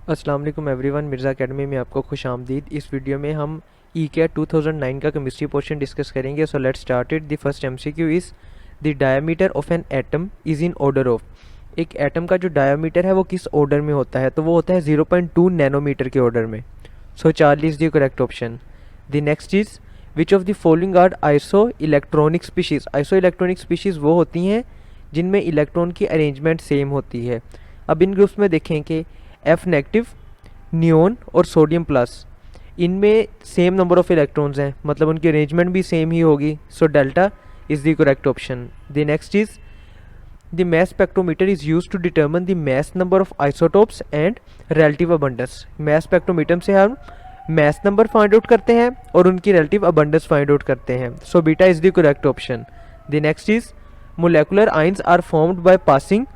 अस्सलाम वालेकुम everyone, Mirza academy में आपको खुश आमदीद। इस वीडियो में हम ECAT 2009 का केमिस्ट्री पोर्शन डिस्कस करेंगे। So let's start it. The first MCQ is the diameter of an atom is in order of. एक एटम का जो डायमीटर है वो किस ऑर्डर में होता है, तो वो होता है 0.2 नैनोमीटर के ऑर्डर में। So Charlie is the correct option. The next is which of the following are isoelectronic species. Isoelectronic species वो होती हैं जिनमें इलेक्ट्रॉन की अरेंजमेंट सेम होती है। अब इन ग्रुप्स में देखें कि F नेगेटिव, नियोन और सोडियम प्लस, इनमें सेम नंबर ऑफ इलेक्ट्रॉन्स हैं, मतलब उनकी अरेंजमेंट भी सेम ही होगी। So delta is the correct option. The next is the mass spectrometer is use to determine the mass number of isotopes and relative abundance. Mass spectrometer से हम mass number find out करते हैं और उनकी relative abundance find out करते हैं। So beta is the correct option. The next is molecular ions are formed by passing.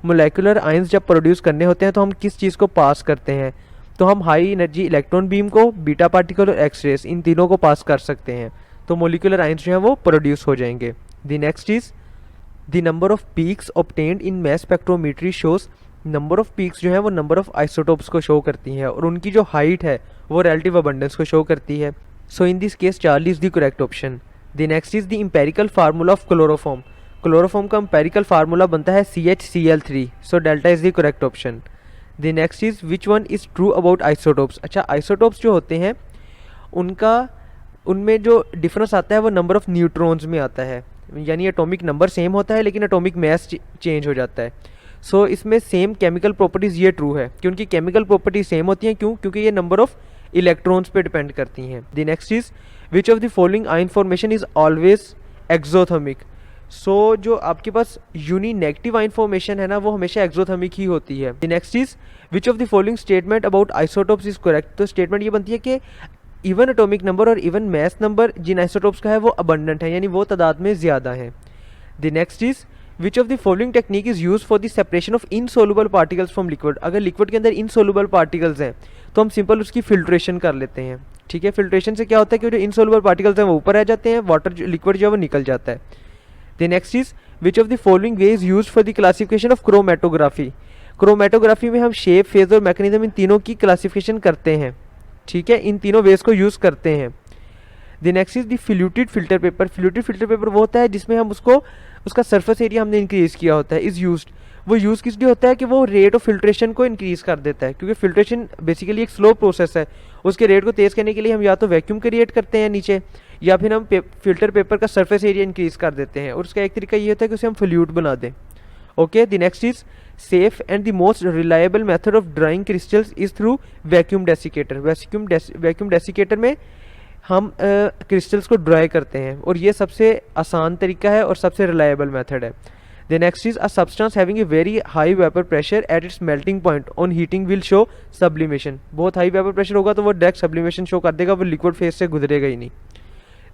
Molecular ions जब produce करने होते हैं तो हम किस चीज़ को पास करते हैं, तो हम हाई एनर्जी इलेक्ट्रॉन बीम को, बीटा पार्टिकल और एक्स रेस, इन तीनों को पास कर सकते हैं, तो मोलिकुलर आयंस जो हैं वो प्रोड्यूस हो जाएंगे। The next is the number of peaks obtained in mass spectrometry shows. Number of peaks जो है वो नंबर ऑफ आइसोटोप्स को शो करती हैं और उनकी जो हाइट है वो रिलेटिव अबंडेंस को शो करती है। So in this case Charlie is the correct option. The next is the empirical formula of chloroform. Chloroform का एम्पेरिकल फार्मूला बनता है CHCl3। So delta is the correct option. The next is which one is true about isotopes. अच्छा, isotopes जो होते हैं उनका, उनमें जो डिफरेंस आता है वो नंबर ऑफ न्यूट्रॉन्स में आता है, यानी एटॉमिक नंबर सेम होता है लेकिन एटॉमिक मैस चेंज हो जाता है। सो इसमें सेम केमिकल प्रॉपर्टीज़, ये ट्रू है कि उनकी केमिकल प्रॉपर्टीज सेम होती हैं। क्यों? क्योंकि ये नंबर ऑफ इलेक्ट्रॉन्स पे डिपेंड करती हैं। The next is which of the following ion formation is always exothermic. So जो आपके पास यूनी नेगेटिव आयन फॉर्मेशन है ना, वो हमेशा एक्सोथर्मिक ही होती है। The next is which of the following statement about isotopes is correct. तो स्टेटमेंट ये बनती है कि इवन एटॉमिक नंबर और इवन मैस नंबर जिन आइसोटोप्स का है वो अबंडेंट है, यानी वो तादाद में ज़्यादा है। The next is which of the following technique is use for the separation of insoluble particles from liquid. अगर लिक्विड के अंदर इनसोल्युबल पार्टिकल्स हैं तो हम सिंपल उसकी फिल्ट्रेशन कर लेते हैं। ठीक है, फिल्ट्रेशन से क्या होता है कि जो इनसोल्युबल पार्टिकल्स हैं वो ऊपर रह जाते हैं, वाटर लिक्विड जो है वो निकल जाता है। The next is which of the following way is use for the classification of chromatography. Chromatography में हम शेप, फेज और मैकेनिज्म, इन तीनों की क्लासिफिकेशन करते हैं। ठीक है, इन तीनों वेज को यूज करते हैं। The next is the fluted filter paper. Fluted filter paper वो होता है जिसमें हम उसका सरफेस एरिया हमने इंक्रीज किया होता है। इज यूज्ड, वो यूज़ किस लिए होता है कि वो रेट ऑफ फिल्ट्रेशन को इंक्रीज़ कर देता है, क्योंकि फिल्ट्रेशन बेसिकली एक स्लो प्रोसेस है। उसके रेट को तेज़ करने के लिए हम या तो वैक्यूम क्रिएट करते हैं नीचे, या फिर हम फिल्टर पेपर का सरफेस एरिया इंक्रीज़ कर देते हैं, और उसका एक तरीका ये होता है कि उसे हम फ्लूट बना दें। Okay, the next is safe and the most reliable method of drawing crystals is through vacuum desiccator. Vacuum desiccator में हम क्रिस्टल्स को ड्राई करते हैं, और ये सबसे आसान तरीका है और सबसे रिलायबल मेथड है। The next is a substance having a very high vapor pressure at its melting point on heating will show sublimation। बहुत हाई वेपर प्रेशर होगा तो वो डायरेक्ट सब्लिमेशन शो कर देगा, वो लिक्विड फेज से गुजरेगा ही नहीं।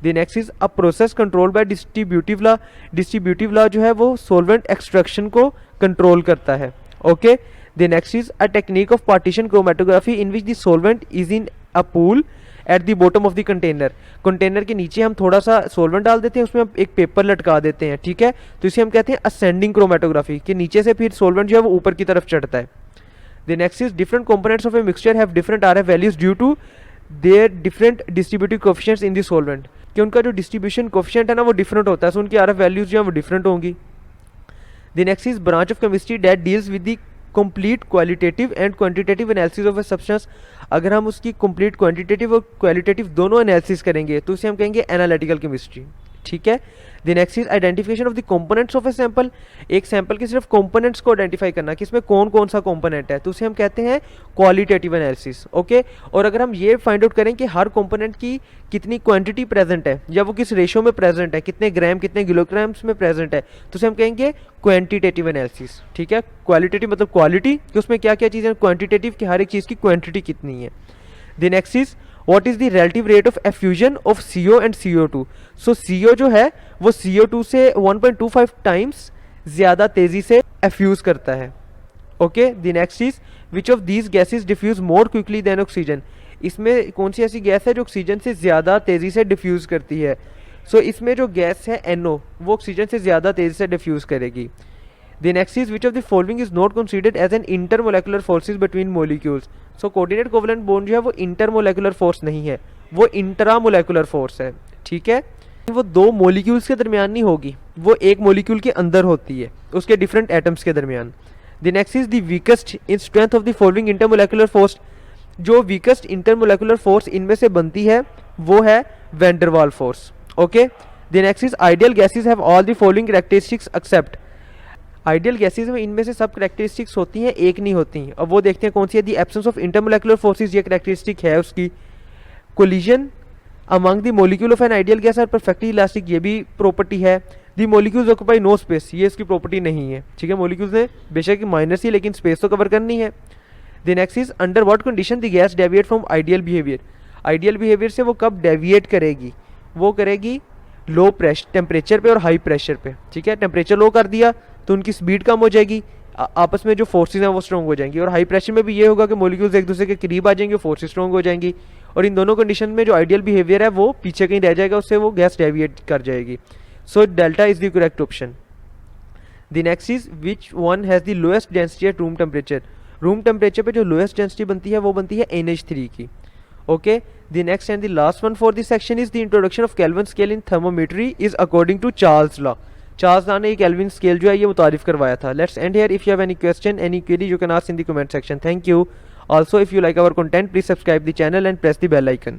The next is a process controlled by distributive law। Distributive law जो है वो सॉल्वेंट एक्सट्रैक्शन को कंट्रोल करता है। Okay, the next is a technique of partition chromatography in which the solvent is in a pool at the bottom of the container. Container के नीचे हम थोड़ा सा सोलवेंट डाल देते हैं, उसमें हम एक पेपर लटका देते हैं। ठीक है, तो इसे हम कहते हैं असेंडिंग क्रोमेटोग्राफी, कि नीचे से फिर सोलवेंट जो है वो ऊपर की तरफ चढ़ता है। The next is different components of a mixture have different RF values due to their different distributive coefficients in the solvent. कि उनका जो डिस्ट्रीब्यूशन कोफिशिएंट है ना वो डिफरेंट होता है, सो उनकी RF वैल्यूज जो है वो डिफरेंट होंगी। The next is branch of chemistry that deals with the complete qualitative and quantitative analysis of a substance. अगर हम उसकी कंप्लीट क्वांटिटेटिव और क्वालिटेटिव दोनों एनालिसिस करेंगे तो उसे हम कहेंगे एनालिटिकल केमिस्ट्री। ठीक है, the next is identification of the components of a sample. एक सैंपल के सिर्फ कंपोनेंट्स को आइडेंटिफाई करना कि इसमें कौन कौन सा कंपोनेंट है, तो उसे हम कहते हैं क्वालिटेटिव एनालिसिस। ओके, और अगर हम ये फाइंड आउट करें कि हर कंपोनेंट की कितनी क्वांटिटी प्रेजेंट है, या वो किस रेशियो में प्रेजेंट है, कितने ग्राम कितने किलोग्राम्स में प्रेजेंट है, तो उसे हम कहेंगे क्वांटिटेटिव एनालिसिस। ठीक है, क्वालिटेटिव मतलब क्वालिटी कि उसमें क्या क्या चीज़ें, क्वांटिटेटिव कि हर एक चीज़ की क्वांटिटी कितनी है। The next is what is the relative rate of effusion of CO and CO2। So CO जो है वो CO2 से 1.25 टाइम्स ज़्यादा तेज़ी से एफ्यूज करता है। Okay, the next is which of these gases diffuse more quickly than oxygen. इसमें कौन सी ऐसी गैस है जो ऑक्सीजन से ज़्यादा तेज़ी से डिफ्यूज़ करती है। सो इसमें जो गैस है NO वो ऑक्सीजन से ज़्यादा तेज़ी से डिफ्यूज़ करेगी। The next is which of the following is not considered as an intermolecular forces between molecules. So coordinate covalent bond जो है वो intermolecular force नहीं है, वो इंट्रामोलेकुलर फोर्स है, ठीक है। वो दो मॉलिक्यूल्स के दरमियान नहीं होगी, वो एक मॉलिक्यूल के अंदर होती है, उसके डिफरेंट एटम्स के दरमियान। The next is the weakest in strength of the following intermolecular force. जो वीकेस्ट इंटरमोलेकुलर फोर्स इनमें से बनती है वो है van der Waals force. Okay, the next is ideal gases have all the following characteristics except. Ideal gases में इनमें से सब कैरेक्टरिस्टिक्स होती हैं, एक नहीं होती। अब वो देखते हैं कौन सी है। The absence of intermolecular forces ये कैरेक्टरिस्टिक है उसकी। Collision among the molecule of an ideal gas are perfectly elastic, ये भी प्रॉपर्टी है। The molecules occupy no space, ये इसकी प्रॉपर्टी नहीं है, ठीक है। मॉलिक्यूल्स ने बेशक माइनर सी लेकिन स्पेस तो कवर करनी है। The next is under what condition the gas deviate from ideal behaviour. Ideal behaviour से वो कब डेविएट करेगी, वो करेगी लो प्रेशर टेम्परेचर पे और हाई प्रेशर पे, ठीक है। टेम्परेचर लो कर दिया तो उनकी स्पीड कम हो जाएगी, आपस में जो फोर्सेज हैं वो स्ट्रॉन्ग हो जाएंगी। और हाई प्रेशर में भी ये होगा कि मॉलिक्यूल्स एक दूसरे के करीब आ जाएंगे, फोर्सेज स्ट्रॉन्ग हो जाएंगी। और इन दोनों कंडीशन में जो आइडियल बिहेवियर है वो पीछे कहीं रह जाएगा, उससे वो गैस डेविएट कर जाएगी। सो delta is the correct option. The next is which one has the lowest density at room temperature. Room temperature पे जो लोएस्ट डेंसिटी बनती है वो बनती है NH3 की। Okay, the next and the last one for this section is the introduction of Kelvin scale in thermometry is according to Charles law. Charles law ने Kelvin scale जो है ये मुतारिफ करवाया था। Let's end here. If you have any question, any query, you can ask in the comment section. Thank you. Also, if you like our content, please subscribe the channel and press the bell icon.